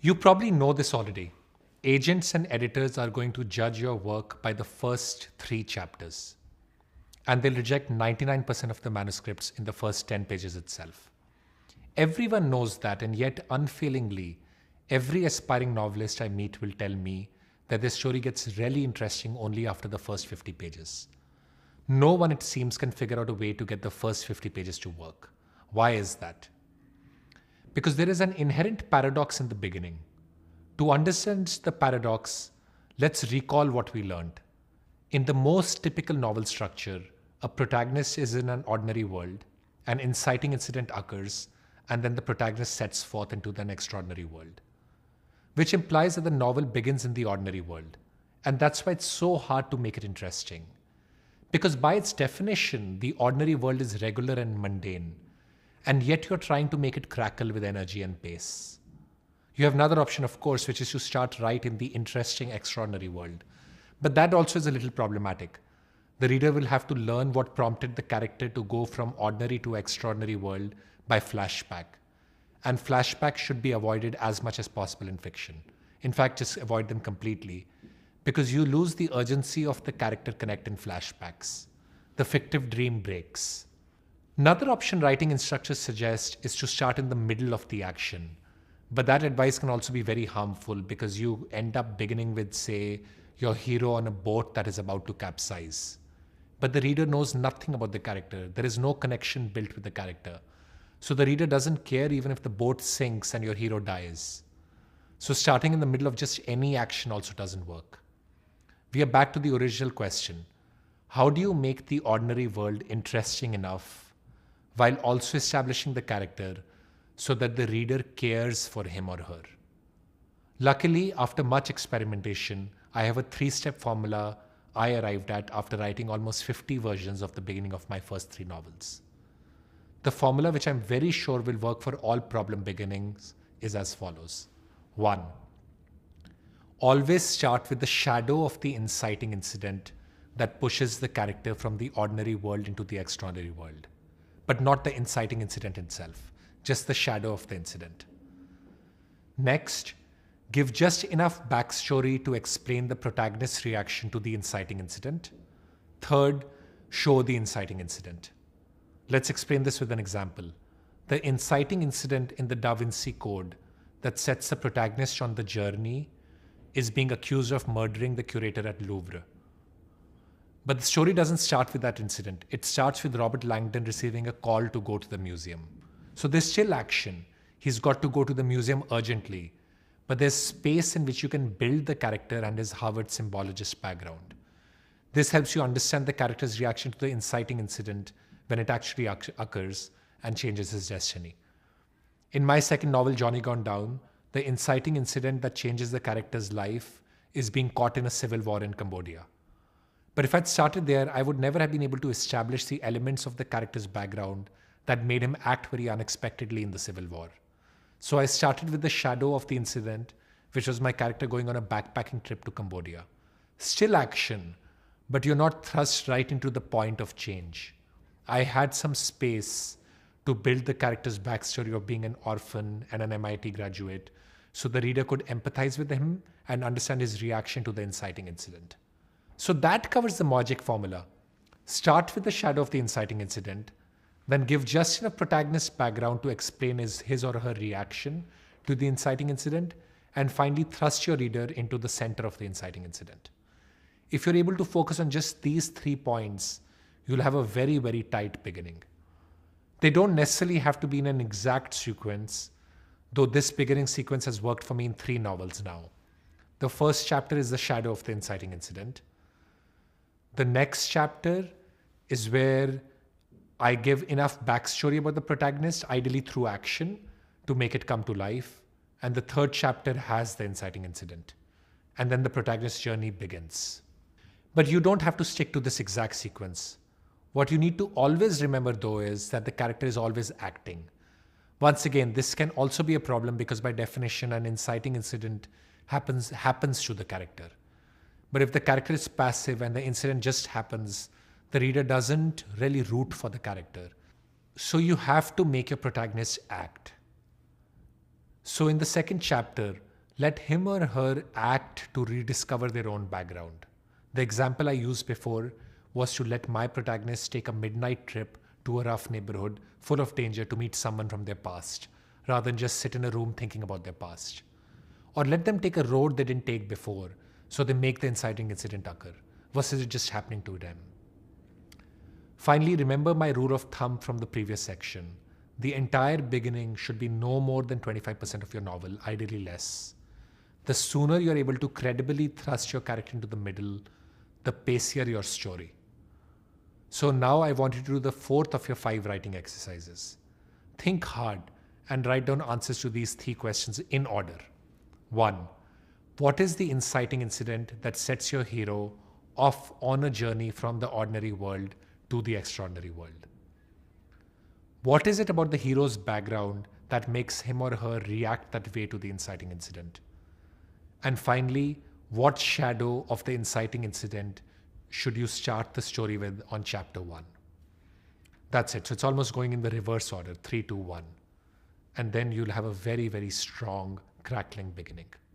You probably know this already. Agents and editors are going to judge your work by the first three chapters, and they'll reject 99% of the manuscripts in the first 10 pages itself. Everyone knows that, and yet, unfailingly, every aspiring novelist I meet will tell me that their story gets really interesting only after the first 50 pages. No one, it seems, can figure out a way to get the first 50 pages to work. Why is that? Because there is an inherent paradox in the beginning. To understand the paradox, let's recall what we learned. In the most typical novel structure, a protagonist is in an ordinary world, an inciting incident occurs, and then the protagonist sets forth into an extraordinary world. Which implies that the novel begins in the ordinary world. And that's why it's so hard to make it interesting. Because by its definition, the ordinary world is regular and mundane, and yet you're trying to make it crackle with energy and pace. You have another option, of course, which is to start right in the interesting, extraordinary world. But that also is a little problematic. The reader will have to learn what prompted the character to go from ordinary to extraordinary world by flashback. And flashbacks should be avoided as much as possible in fiction. In fact, just avoid them completely, because you lose the urgency of the character connect in flashbacks. The fictive dream breaks. Another option writing instructors suggest is to start in the middle of the action. But that advice can also be very harmful because you end up beginning with, say, your hero on a boat that is about to capsize. But the reader knows nothing about the character. There is no connection built with the character. So the reader doesn't care even if the boat sinks and your hero dies. So starting in the middle of just any action also doesn't work. We are back to the original question. How do you make the ordinary world interesting enough while also establishing the character so that the reader cares for him or her? Luckily, after much experimentation, I have a 3-step formula I arrived at after writing almost 50 versions of the beginning of my first 3 novels. The formula, which I'm very sure will work for all problem beginnings, is as follows. 1. Always start with the shadow of the inciting incident that pushes the character from the ordinary world into the extraordinary world. But not the inciting incident itself, just the shadow of the incident. Next, give just enough backstory to explain the protagonist's reaction to the inciting incident. Third, show the inciting incident. Let's explain this with an example. The inciting incident in the Da Vinci Code that sets the protagonist on the journey is being accused of murdering the curator at Louvre. But the story doesn't start with that incident. It starts with Robert Langdon receiving a call to go to the museum. So there's still action. He's got to go to the museum urgently. But there's space in which you can build the character and his Harvard symbologist background. This helps you understand the character's reaction to the inciting incident when it actually occurs and changes his destiny. In my second novel, Johnny Gone Down, the inciting incident that changes the character's life is being caught in a civil war in Cambodia. But if I'd started there, I would never have been able to establish the elements of the character's background that made him act very unexpectedly in the civil war. So I started with the shadow of the incident, which was my character going on a backpacking trip to Cambodia. Still action, but you're not thrust right into the point of change. I had some space to build the character's backstory of being an orphan and an MIT graduate, so the reader could empathize with him and understand his reaction to the inciting incident. So that covers the Mojic formula. Start with the shadow of the inciting incident, then give just enough protagonist background to explain his or her reaction to the inciting incident, and finally thrust your reader into the center of the inciting incident. If you're able to focus on just these 3 points, you'll have a very, very tight beginning. They don't necessarily have to be in an exact sequence, though this beginning sequence has worked for me in 3 novels now. The first chapter is the shadow of the inciting incident. The next chapter is where I give enough backstory about the protagonist, ideally through action, to make it come to life. And the third chapter has the inciting incident. And then the protagonist's journey begins. But you don't have to stick to this exact sequence. What you need to always remember, though, is that the character is always acting. Once again, this can also be a problem because by definition, an inciting incident happens to the character. But if the character is passive and the incident just happens, the reader doesn't really root for the character. So you have to make your protagonist act. So in the second chapter, Let him or her act to rediscover their own background. The example I used before was to let my protagonist take a midnight trip to a rough neighborhood full of danger to meet someone from their past, rather than just sit in a room thinking about their past. Or let them take a road they didn't take before, so they make the inciting incident occur, versus it just happening to them. Finally, remember my rule of thumb from the previous section. The entire beginning should be no more than 25% of your novel, ideally less. The sooner you're able to credibly thrust your character into the middle, the pacier your story. So now I want you to do the fourth of your 5 writing exercises. Think hard and write down answers to these 3 questions in order. 1. What is the inciting incident that sets your hero off on a journey from the ordinary world to the extraordinary world? What is it about the hero's background that makes him or her react that way to the inciting incident? And finally, what shadow of the inciting incident should you start the story with on chapter 1? That's it. So it's almost going in the reverse order, 3, 2, 1. And then you'll have a very, very strong, crackling beginning.